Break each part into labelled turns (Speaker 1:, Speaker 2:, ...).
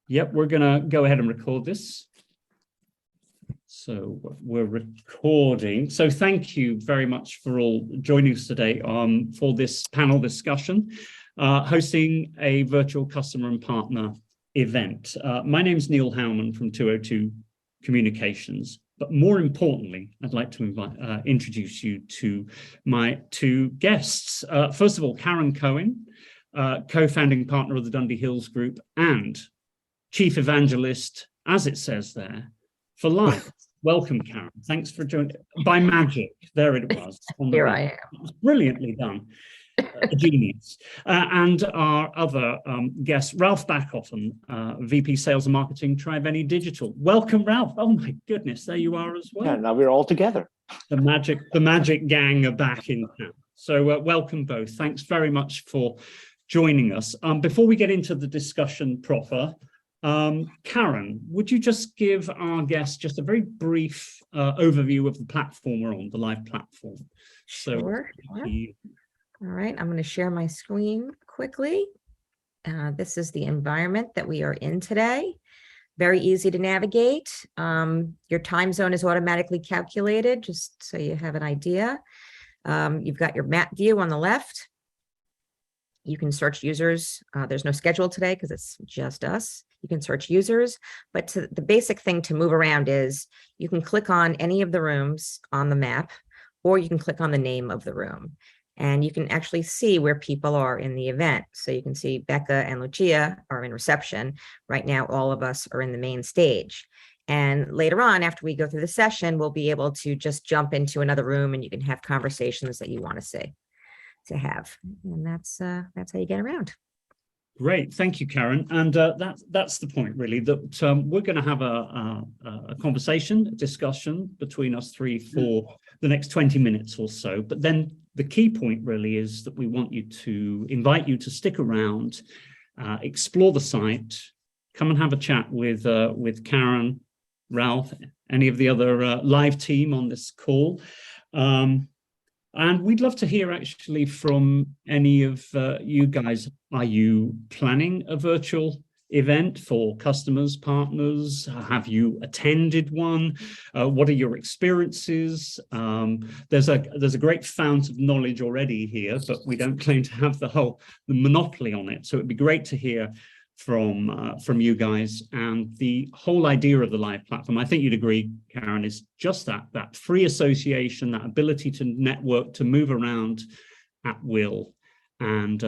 Speaker 1: Yep, we're going to go ahead and record this. So we're recording. So thank you very much for all joining us today for this panel discussion, hosting a virtual customer and partner event. My name is Neil Howman from 202 Communications, but more importantly, I'd like to introduce you to my two guests. First of all, Caryn Cohen, co-founding partner of the Dundee Hills Group and Chief Evangelist, as it says there, for life. Welcome, Caryn. Thanks for joining. By magic, there it was.
Speaker 2: Here I am.
Speaker 1: It was brilliantly done. A genius. And our other guest, Ralph Bachofen, VP Sales and Marketing, Triveni Digital. Welcome, Ralph. Oh my goodness, there you are as well.
Speaker 3: Yeah, now we're all together.
Speaker 1: The magic gang are back in town. So welcome both. Thanks very much for joining us. Before we get into the discussion proper, Caryn, would you just give our guests just a very brief overview of the platform we're on, the live platform? So,
Speaker 2: sure. All right, I'm going to share my screen quickly. This is the environment that we are in today. Very easy to navigate. Your time zone is automatically calculated, just so you have an idea. You've got your map view on the left. You can search users. There's no schedule today because it's just us. You can search users, but the basic thing to move around is you can click on any of the rooms on the map, or you can click on the name of the room. And you can actually see where people are in the event. So you can see Becca and Lucia are in reception. Right now, all of us are in the main stage. And later on, after we go through the session, we'll be able to just jump into another room and you can have conversations that you want to have. And that's how you get around.
Speaker 1: Great, thank you, Caryn. And that's the point, really, that we're going to have a conversation, a discussion between us three for the next 20 minutes or so. But then the key point really is that we want you to invite you to stick around, explore the site, come and have a chat with Caryn, Ralph, any of the other live team on this call. And we'd love to hear actually from any of you guys. Are you planning a virtual event for customers, partners? Have you attended one? What are your experiences? There's a great fount of knowledge already here, but we don't claim to have the monopoly on it. So it'd be great to hear from you guys. And the whole idea of the live platform, I think you'd agree, Caryn, is just that free association, that ability to network, to move around at will and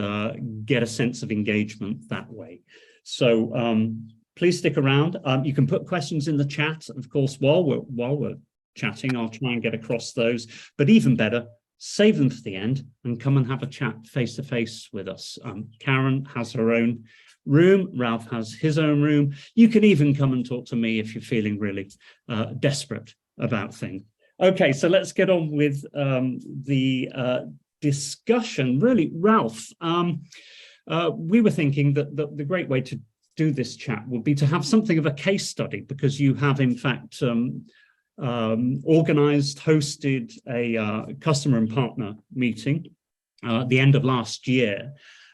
Speaker 1: get a sense of engagement that way. So please stick around. You can put questions in the chat, of course, while we're chatting. I'll try and get across those, but even better, save them for the end and come and have a chat face to face with us. Caryn has her own room, Ralph has his own room. You can even come and talk to me if you're feeling really desperate about things. Okay, so let's get on with the discussion. Really, Ralph, we were thinking that the great way to do this chat would be to have something of a case study, because you have in fact organized, hosted a customer and partner meeting at the end of last year.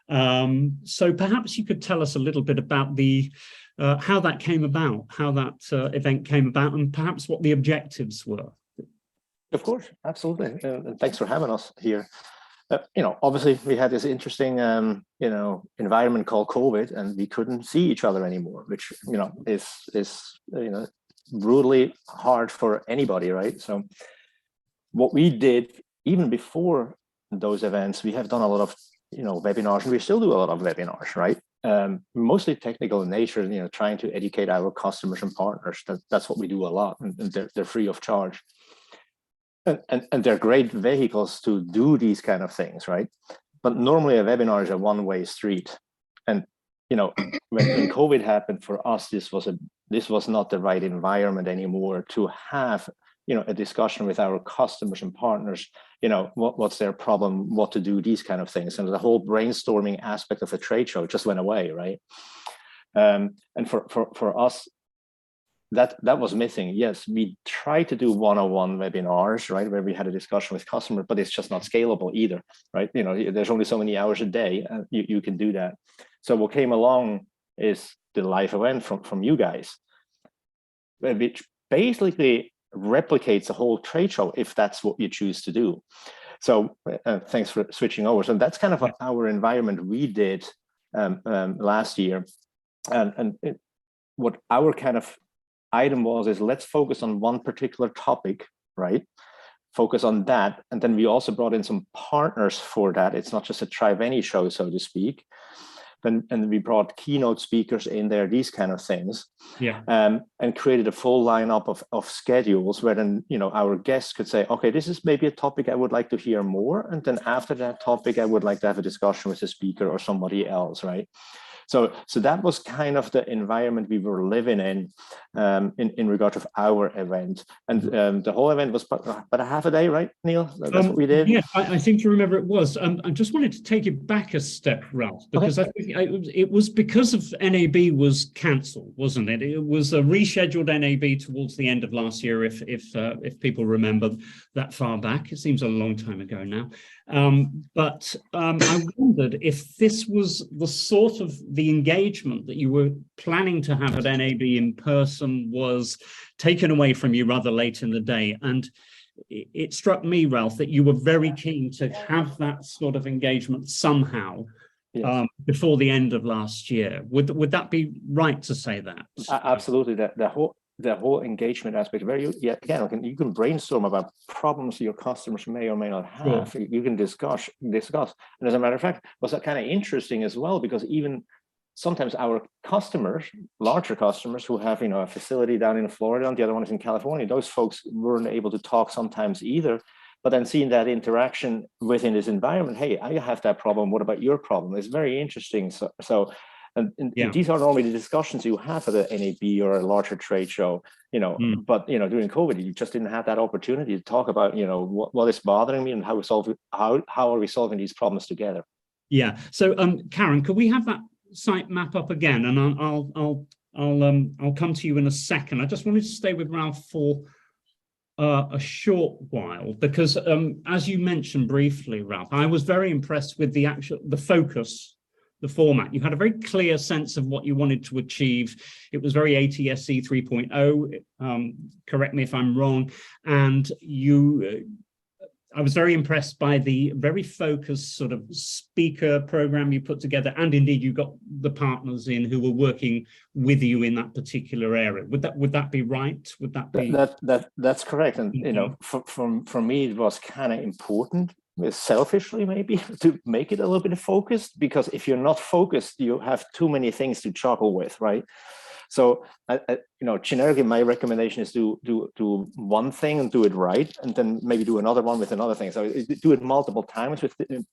Speaker 1: So perhaps you could tell us a little bit about how that came about, how that event came about, and perhaps what the objectives were.
Speaker 3: Of course, absolutely. And thanks for having us here. Obviously we had this interesting, environment called COVID, and we couldn't see each other anymore, which, is brutally hard for anybody, right? So what we did, even before those events, we have done a lot of webinars, and we still do a lot of webinars, right? Mostly technical in nature, trying to educate our customers and partners. That's what we do a lot, and they're free of charge. And they're great vehicles to do these kind of things, right? But normally a webinar is a one-way street. And when COVID happened for us, this was not the right environment anymore to have a discussion with our customers and partners, what's their problem, what to do, these kind of things. And the whole brainstorming aspect of a trade show just went away, right? And for us, that was missing. Yes, we tried to do one-on-one webinars, right, where we had a discussion with customers, but it's just not scalable either, right? There's only so many hours a day you can do that. So what came along is the live event from you guys, which basically replicates the whole trade show if that's what you choose to do. So thanks for switching over. So that's kind of our environment we did last year. And what our kind of item was is let's focus on one particular topic, right? Focus on that. And then we also brought in some partners for that. It's not just a Triveni show, so to speak. And we brought keynote speakers in there, these kind of things, and created a full lineup of schedules where then, you know, our guests could say, okay, this is maybe a topic I would like to hear more. And then after that topic, I would like to have a discussion with the speaker or somebody else, right? So that was kind of the environment we were living in regard to our event. And the whole event was about a half a day, right, Neil? That's what we did.
Speaker 1: Yeah, I seem to remember it was. I just wanted to take it back a step, Ralph, because I think it was because of NAB was cancelled, wasn't it? It was a rescheduled NAB towards the end of last year, if people remember that far back. It seems a long time ago now. But I wondered if this was the sort of the engagement that you were planning to have at NAB in person was taken away from you rather late in the day. And it struck me, Ralph, that you were very keen to have that sort of engagement somehow before the end of last year. Would that be right to say that?
Speaker 3: Absolutely. The whole engagement aspect, where again, you can brainstorm about problems your customers may or may not have. Sure. You can discuss. And as a matter of fact, was that kind of interesting as well, because even sometimes our customers, larger customers who have, you know, a facility down in Florida and the other one is in California, those folks weren't able to talk sometimes either. But then seeing that interaction within this environment, hey, I have that problem. What about your problem? It's very interesting. And these are normally the discussions you have at a NAB or a larger trade show, you know, but, you know, during COVID, you just didn't have that opportunity to talk about, you know, what is bothering me and how are we solving these problems together. Yeah.
Speaker 1: So, Caryn, could we have that site map up again? And I'll come to you in a second. I just wanted to stay with Ralph for a short while, because as you mentioned briefly, Ralph, I was very impressed with the focus, the format. You had a very clear sense of what you wanted to achieve. It was very ATSC 3.0, correct me if I'm wrong. And I was very impressed by the very focused sort of speaker program you put together. And indeed, you got the partners in who were working with you in that particular area. Would that be right? Would that be?
Speaker 3: That's correct. And, you know, for me, it was kind of important, selfishly maybe, to make it a little bit focused, because if you're not focused, you have too many things to juggle with, right? So, you know, generically, my recommendation is to do one thing and do it right, and then maybe do another one with another thing. So do it multiple times,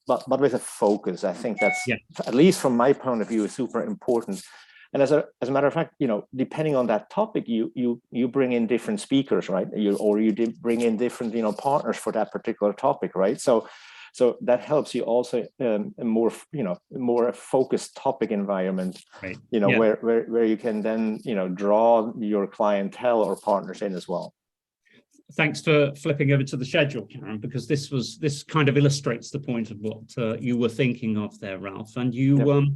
Speaker 3: but with a focus. I think that's, at least from my point of view, is super important. And as a matter of fact, you know, depending on that topic, you bring in different speakers, right? You bring in different, you know, partners for that particular topic, right? So that helps you also a more focused topic environment, right? You know, where you can then, you know, draw your clientele or partners in as well.
Speaker 1: Thanks for flipping over to the schedule, Caryn, because this kind of illustrates the point of what you were thinking of there, Ralph. And you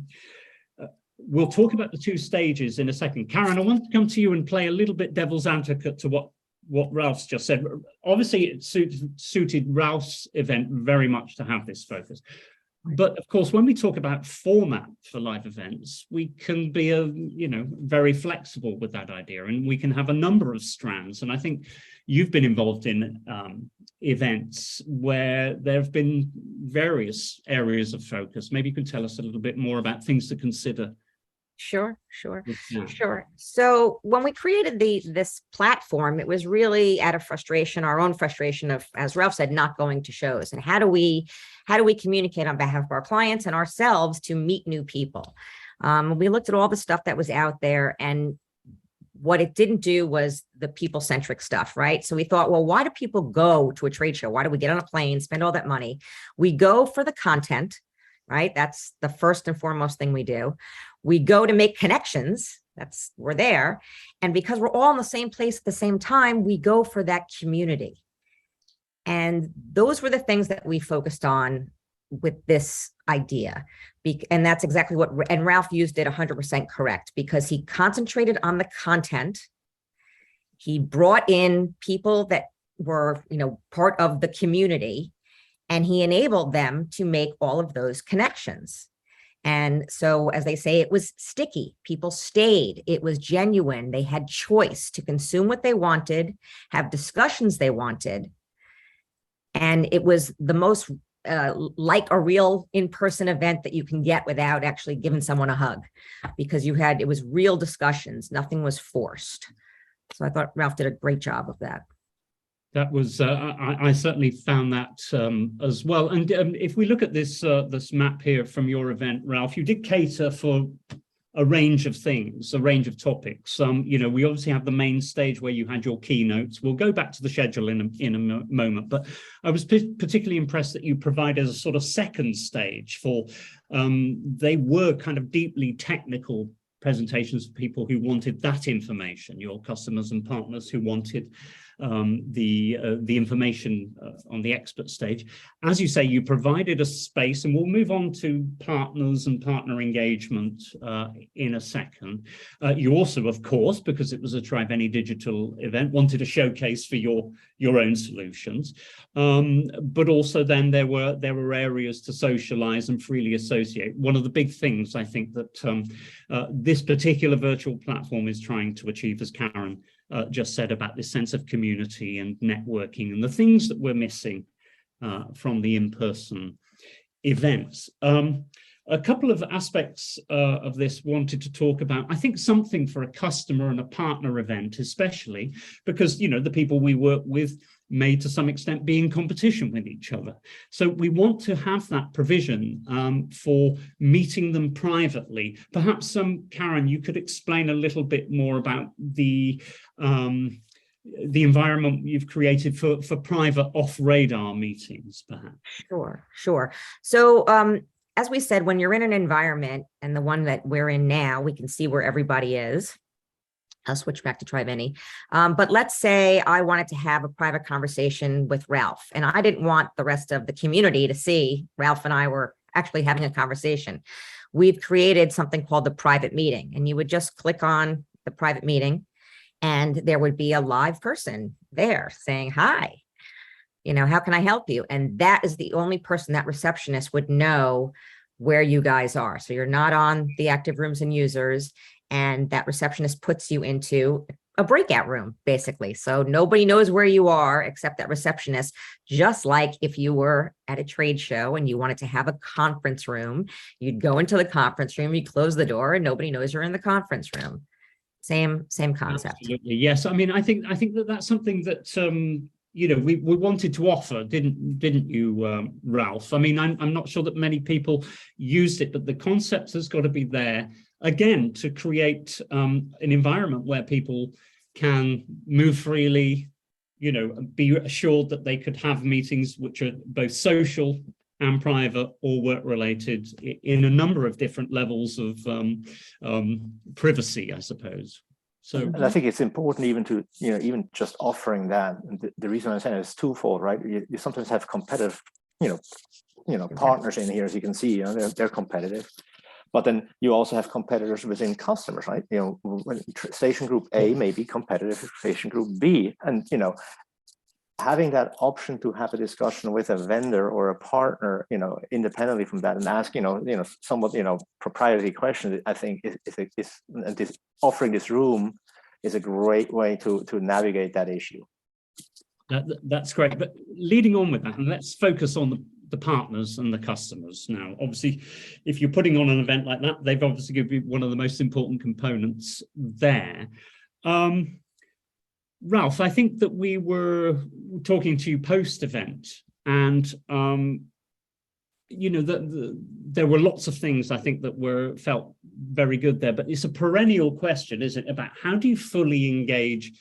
Speaker 1: we'll talk about the two stages in a second. Caryn, I want to come to you and play a little bit devil's advocate to what Ralph's just said. Obviously, it suited Ralph's event very much to have this focus. But of course, when we talk about format for live events, we can be very flexible with that idea, and we can have a number of strands. And I think you've been involved in events where there have been various areas of focus. Maybe you could tell us a little bit more about things to consider.
Speaker 2: Sure. So when we created this platform, it was really out of frustration, our own frustration of, as Ralph said, not going to shows. And how do we communicate on behalf of our clients and ourselves to meet new people? We looked at all the stuff that was out there, and what it didn't do was the people-centric stuff, right? So we thought, well, why do people go to a trade show? Why do we get on a plane, spend all that money? We go for the content, right? That's the first and foremost thing we do. We go to make connections. We're there. And because we're all in the same place at the same time, we go for that community. And those were the things that we focused on with this idea. And that's exactly what, and Ralph used it 100% correct, because he concentrated on the content. He brought in people that were, part of the community, and he enabled them to make all of those connections. And so, as they say, it was sticky. People stayed. It was genuine. They had choice to consume what they wanted, have discussions they wanted. And it was the most like a real in-person event that you can get without actually giving someone a hug, because it was real discussions. Nothing was forced. So I thought Ralph did a great job of that.
Speaker 1: That was, I certainly found that as well. And if we look at this this map here from your event, Ralph, you did cater for a range of things, a range of topics. We obviously have the main stage where you had your keynotes. We'll go back to the schedule in a moment, but I was particularly impressed that you provided a sort of second stage for, they were kind of deeply technical presentations for people who wanted that information, your customers and partners who wanted the information on the expert stage. As you say, you provided a space, and we'll move on to partners and partner engagement in a second. You also, of course, because it was a Triveni Digital event, wanted a showcase for your own solutions, but also then there were areas to socialize and freely associate. One of the big things I think that this particular virtual platform is trying to achieve, as Caryn just said, about this sense of community and networking and the things that we're missing from the in-person events. A couple of aspects of this wanted to talk about, I think something for a customer and a partner event, especially because, the people we work with may to some extent be in competition with each other. So we want to have that provision for meeting them privately. Perhaps Caryn, you could explain a little bit more about the environment you've created for private off-radar meetings, perhaps.
Speaker 2: Sure. So as we said, when you're in an environment, and the one that we're in now, we can see where everybody is. I'll switch back to Triveni. But let's say I wanted to have a private conversation with Ralph, and I didn't want the rest of the community to see Ralph and I were actually having a conversation. We've created something called the private meeting, and you would just click on the private meeting, and there would be a live person there saying, hi, how can I help you? And that is the only person, that receptionist would know where you guys are. So you're not on the active rooms and users, and that receptionist puts you into a breakout room, basically. So nobody knows where you are except that receptionist, just like if you were at a trade show and you wanted to have a conference room, you'd go into the conference room, you close the door, and nobody knows you're in the conference room. Same concept.
Speaker 1: Absolutely. Yes. I mean, I think that's something that we wanted to offer, didn't you, Ralph? I mean, I'm not sure that many people used it, but the concept has got to be there again to create an environment where people can move freely, be assured that they could have meetings which are both social and private or work related in a number of different levels of privacy, I suppose. So,
Speaker 3: and I think it's important even to, even just offering that. The reason I'm saying is twofold, right? You sometimes have competitive, partners in here, as you can see, they're competitive. But then you also have competitors within customers, right? When station group A may be competitive with station group B, and having that option to have a discussion with a vendor or a partner, independently from that, and ask, somewhat, proprietary questions, I think is offering this room is a great way to navigate that issue.
Speaker 1: That's great. But leading on with that, and let's focus on the partners and the customers now. Obviously, if you're putting on an event like that, they've obviously going to be one of the most important components there. Ralph, I think that we were talking to you post-event, and there were lots of things I think that felt very good there, but it's a perennial question, isn't it, about how do you fully engage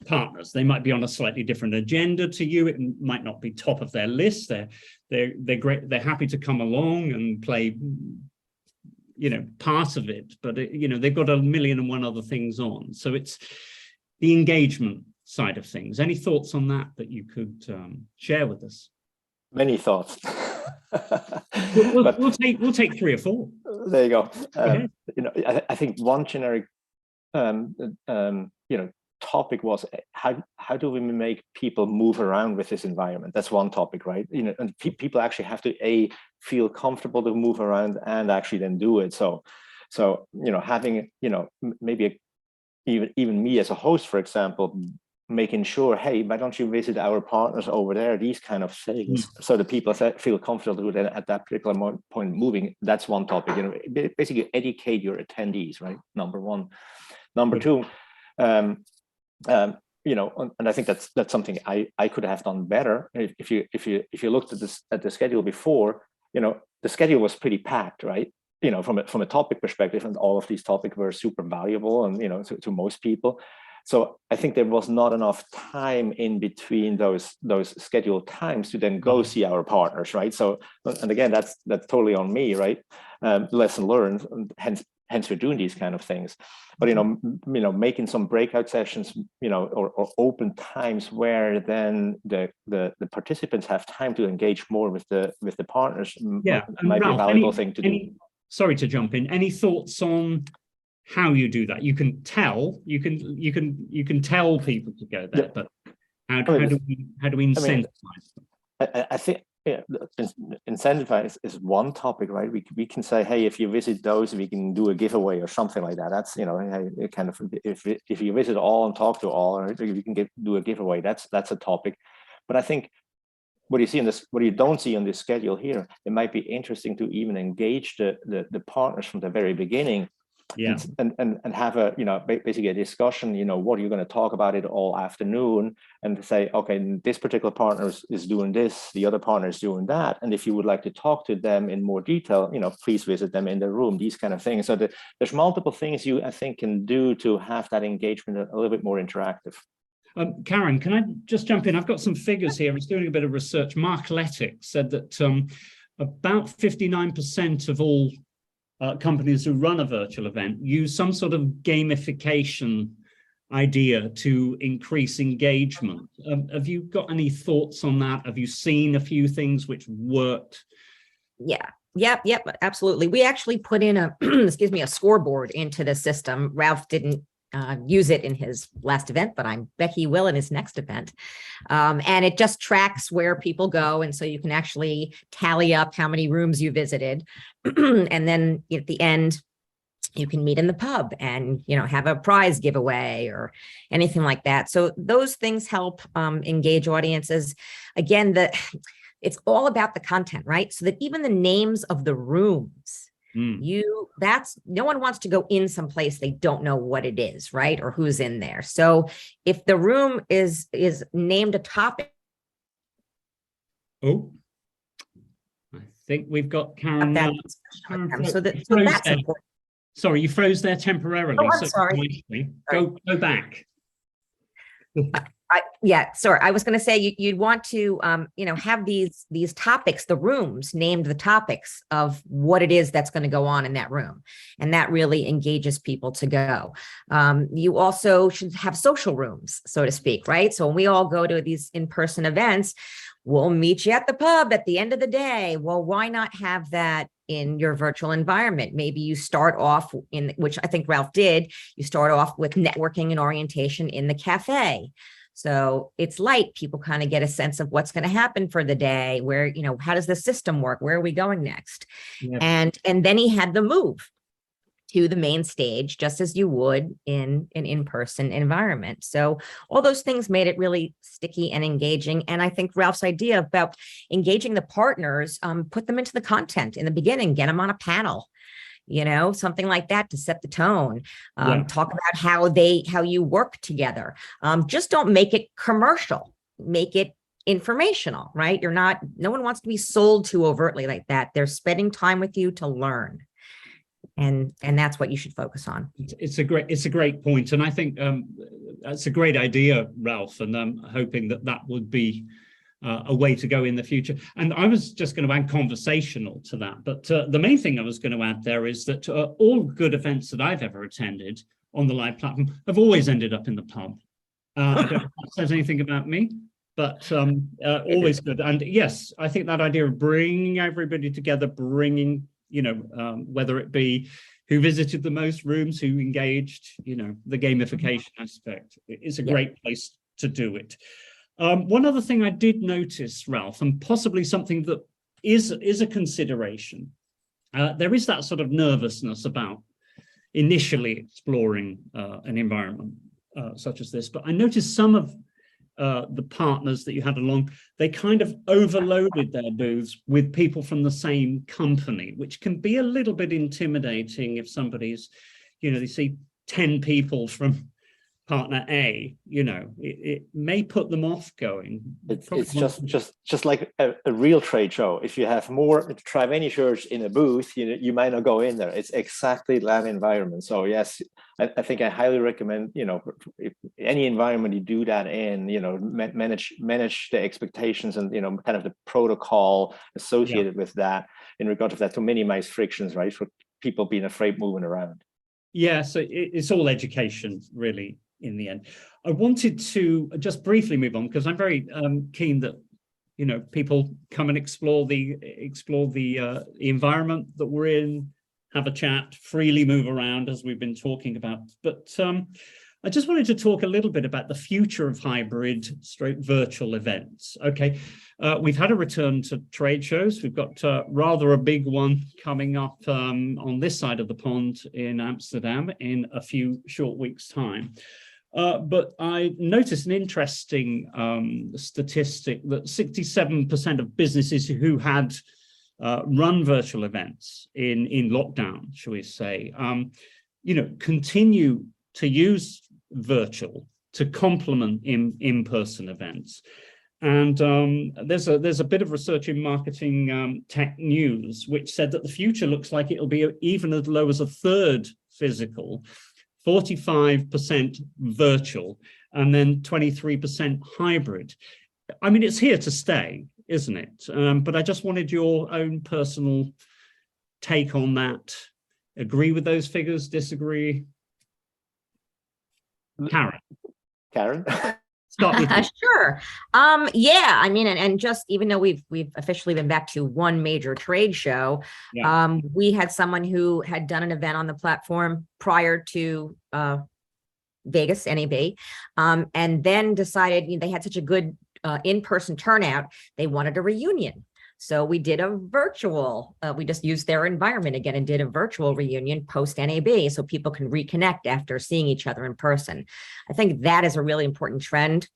Speaker 1: partners? They might be on a slightly different agenda to you. It might not be top of their list. They're great. They're happy to come along and play, part of it, but they've got 1,000,001 other things on. So it's the engagement side of things. Any thoughts on that you could share with us?
Speaker 3: Many thoughts. But
Speaker 1: we'll take 3 or 4.
Speaker 3: there you go.
Speaker 1: Okay.
Speaker 3: You know, I think one generic you know, topic was how do we make people move around with this environment? That's one topic, right? You know, and people actually have to feel comfortable to move around and actually then do it. So you know, having, you know, maybe even me as a host, for example, making sure, hey, why don't you visit our partners over there? These kind of things, so the people feel comfortable with it at that particular point moving. That's one topic. You know, basically educate your attendees, right? Number one. Number two, you know, and I think that's something I could have done better. If you looked at the schedule before, you know, the schedule was pretty packed, right? You know, from a topic perspective, and all of these topics were super valuable, and you know, to most people. So I think there was not enough time in between those scheduled times to then go see our partners, right? So, and again, that's totally on me, right? Lesson learned, and hence we're doing these kind of things. But you know, making some breakout sessions, you know, or open times where then the participants have time to engage more with the partners.
Speaker 1: Yeah,
Speaker 3: might
Speaker 1: Ralph,
Speaker 3: be a valuable thing to do.
Speaker 1: Sorry to jump in. Any thoughts on how you do that? You can tell people to go there, but how do we incentivize them?
Speaker 3: I think incentivize is one topic, right? We can say, hey, if you visit those, we can do a giveaway or something like that. That's, you know, hey, kind of, if you visit all and talk to all, right, you can do a giveaway. That's a topic. But I think what you don't see on this schedule here, it might be interesting to even engage the partners from the very beginning.
Speaker 1: Yeah.
Speaker 3: And have a, you know, basically a discussion, you know, what are you going to talk about it all afternoon, and say, okay, this particular partner is doing this, the other partner is doing that, and if you would like to talk to them in more detail, you know, please visit them in the room, these kind of things. So there's multiple things you, I think, can do to have that engagement a little bit more interactive.
Speaker 1: Caryn, can I just jump in? I've got some figures here. I was doing a bit of research. Markletic said that about 59% of all companies who run a virtual event use some sort of gamification idea to increase engagement. Have you got any thoughts on that? Have you seen a few things which worked?
Speaker 2: Yeah. Yep, absolutely. We actually put in a, excuse me, a scoreboard into the system. Ralph didn't use it in his last event, but I bet he will in his next event. And it just tracks where people go. And so you can actually tally up how many rooms you visited. And then at the end, you can meet in the pub and, you know, have a prize giveaway or anything like that. So those things help engage audiences. Again, it's all about the content, right? So that even the names of the rooms, no one wants to go in someplace they don't know what it is, right? Or who's in there. So if the room is named a topic.
Speaker 1: Oh, I think we've got Caryn.
Speaker 2: So that's important.
Speaker 1: Sorry, you froze there temporarily.
Speaker 2: Oh, I'm sorry.
Speaker 1: Go back.
Speaker 2: Sorry. I was going to say you'd want to, you know, have these topics, the rooms named the topics of what it is that's going to go on in that room. And that really engages people to go. You also should have social rooms, so to speak, right? So when we all go to these in-person events, we'll meet you at the pub at the end of the day. Well, why not have that in your virtual environment? Maybe you start off which I think Ralph did, you start off with networking and orientation in the cafe. So it's light. People kind of get a sense of what's going to happen for the day, where, you know, how does the system work? Where are we going next? Yeah. And then he had the move to the main stage, just as you would in an in-person environment. So all those things made it really sticky and engaging. And I think Ralph's idea about engaging the partners, put them into the content in the beginning, get them on a panel, you know, something like that to set the tone. Talk about how you work together. Just don't make it commercial, make it informational, right? No one wants to be sold to overtly like that. They're spending time with you to learn. And that's what you should focus on.
Speaker 1: It's a great point. And I think that's a great idea, Ralph. And I'm hoping that would be a way to go in the future. And I was just going to add conversational to that. But the main thing I was going to add there is that all good events that I've ever attended on the live platform have always ended up in the pub. I don't know if that says anything about me, but always good. And yes, I think that idea of bringing everybody together, bringing, whether it be who visited the most rooms, who engaged, the gamification aspect, is a great place to do it. One other thing I did notice, Ralph, and possibly something that is a consideration, there is that sort of nervousness about initially exploring an environment such as this. But I noticed some of the partners that you had along, they kind of overloaded their booths with people from the same company, which can be a little bit intimidating if somebody's, they see 10 people from partner A, it may put them off going.
Speaker 3: It's just like a real trade show. If you have more Triveni shirts in a booth, you might not go in there. It's exactly that environment. So yes, I think I highly recommend, if any environment you do that in, manage the expectations and, kind of the protocol associated with that in regard to that, to minimize frictions, right? For people being afraid moving around.
Speaker 1: Yeah, so it's all education, really, in the end. I wanted to just briefly move on because I'm very keen that people come and explore the environment that we're in, have a chat, freely move around as we've been talking about. But I just wanted to talk a little bit about the future of hybrid/virtual events. Okay, we've had a return to trade shows. We've got rather a big one coming up on this side of the pond in Amsterdam in a few short weeks' time. But I noticed an interesting statistic that 67% of businesses who had run virtual events in lockdown, shall we say, continue to use virtual to complement in-person events. And there's a bit of research in Marketing Tech News which said that the future looks like it'll be even as low as a third physical, 45% virtual, and then 23% hybrid. I mean, it's here to stay, isn't it? But I just wanted your own personal take on that. Agree with those figures? Disagree? Caryn? Start with you.
Speaker 2: Sure. Yeah, I mean, and just even though we've officially been back to one major trade show, we had someone who had done an event on the platform prior to Vegas, NAB, and then decided they had such a good in-person turnout, they wanted a reunion. So we did a virtual, we just used their environment again and did a virtual reunion post NAB so people can reconnect after seeing each other in person. I think that is a really important trend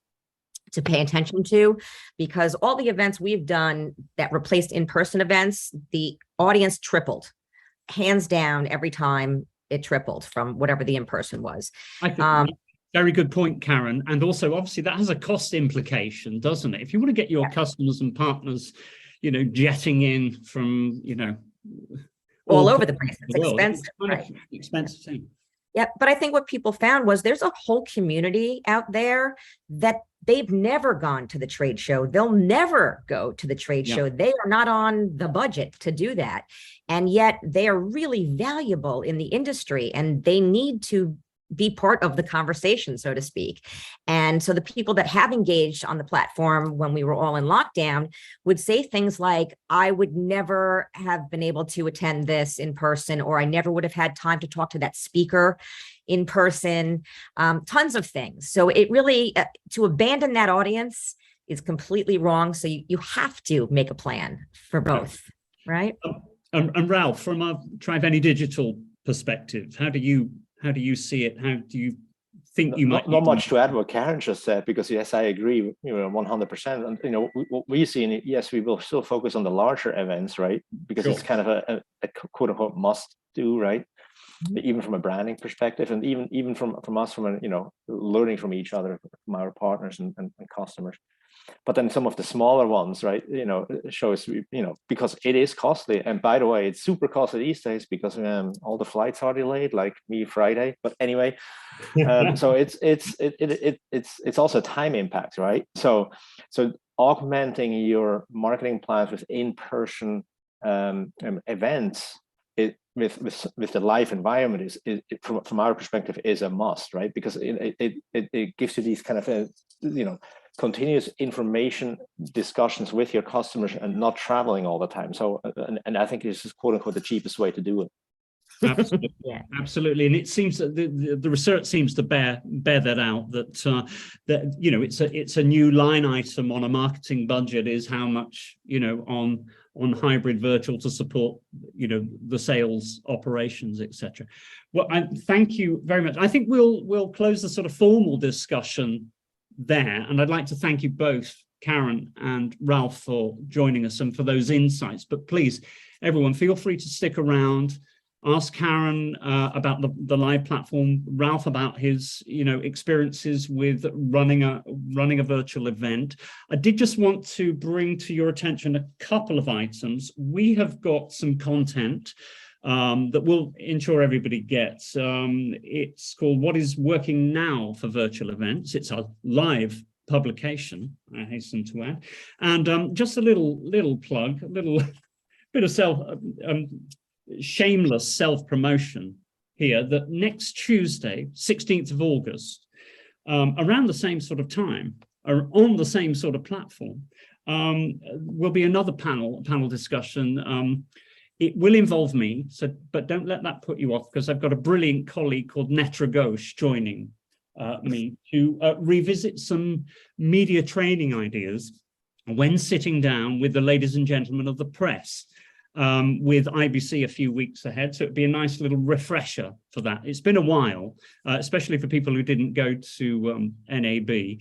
Speaker 2: to pay attention to, because all the events we've done that replaced in-person events, the audience tripled, hands down. Every time it tripled from whatever the in-person was.
Speaker 1: I think very good point, Caryn. And also, obviously, that has a cost implication, doesn't it? If you want to get your customers and partners jetting in from,
Speaker 2: all over the place. It's expensive.
Speaker 1: It's expensive thing.
Speaker 2: Yeah, but I think what people found was there's a whole community out there that they've never gone to the trade show. They'll never go to the trade show. They are not on the budget to do that. And yet they are really valuable in the industry and they need to be part of the conversation, so to speak. And so the people that have engaged on the platform when we were all in lockdown would say things like, I would never have been able to attend this in person, or I never would have had time to talk to that speaker in person, tons of things. So it really, to abandon that audience is completely wrong. So you have to make a plan for both, right?
Speaker 1: And Ralph, from a Triveni Digital perspective, how do you see it? How do you think you might?
Speaker 3: Not much to add what Caryn just said, because yes, I agree, 100%. And what we see, yes, we will still focus on the larger events, right? Because it's kind of a quote unquote must do, right? Even from a branding perspective, and even from us, from learning from each other, from our partners and customers. But then some of the smaller ones, right, shows, because it is costly. And by the way, it's super costly these days because all the flights are delayed, like me Friday. But anyway, so it's also a time impact, right? So augmenting your marketing plans with in-person events with the live environment is from our perspective is a must, right? Because it gives you these kind of continuous information discussions with your customers and not traveling all the time. So, and I think this is quote unquote the cheapest way to do it.
Speaker 1: Absolutely,
Speaker 2: Yeah.
Speaker 1: absolutely, and it seems that the research seems to bear that out. That that you know, it's a new line item on a marketing budget is how much, you know, on hybrid virtual to support, you know, the sales operations, etc. Well, I thank you very much. I think we'll close the sort of formal discussion there, and I'd like to thank you both, Caryn and Ralph, for joining us and for those insights. But please, everyone, feel free to stick around. Ask Caryn about the live platform, Ralph about his, you know, experiences with running a virtual event. I did just want to bring to your attention a couple of items. We have got some content that we'll ensure everybody gets. It's called "What is Working Now for Virtual Events." It's a live publication, I hasten to add, and just a little plug, a little bit of shameless self-promotion here, that next Tuesday, 16th of August, around the same sort of time, or on the same sort of platform, will be another panel discussion. It will involve me, but don't let that put you off, because I've got a brilliant colleague called Netra Ghosh joining me to revisit some media training ideas when sitting down with the ladies and gentlemen of the press, with IBC a few weeks ahead. So it'd be a nice little refresher for that. It's been a while, especially for people who didn't go to NAB.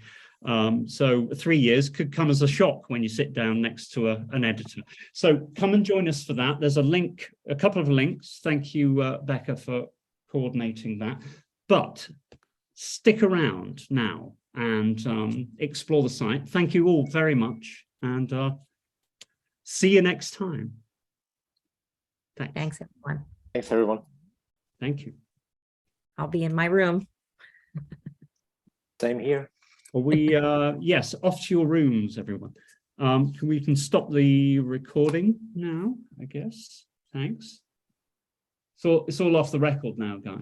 Speaker 1: So 3 years could come as a shock when you sit down next to an editor. So come and join us for that. There's a link, a couple of links. Thank you, Becca, for coordinating that. But stick around now and explore the site. Thank you all very much, and see you next time.
Speaker 2: Thanks, everyone.
Speaker 3: Thanks, everyone.
Speaker 1: Thank you.
Speaker 2: I'll be in my room.
Speaker 3: Same here.
Speaker 1: Well, we, yes, off to your rooms, everyone. We can stop the recording now, I guess. Thanks. So it's all off the record now, guys.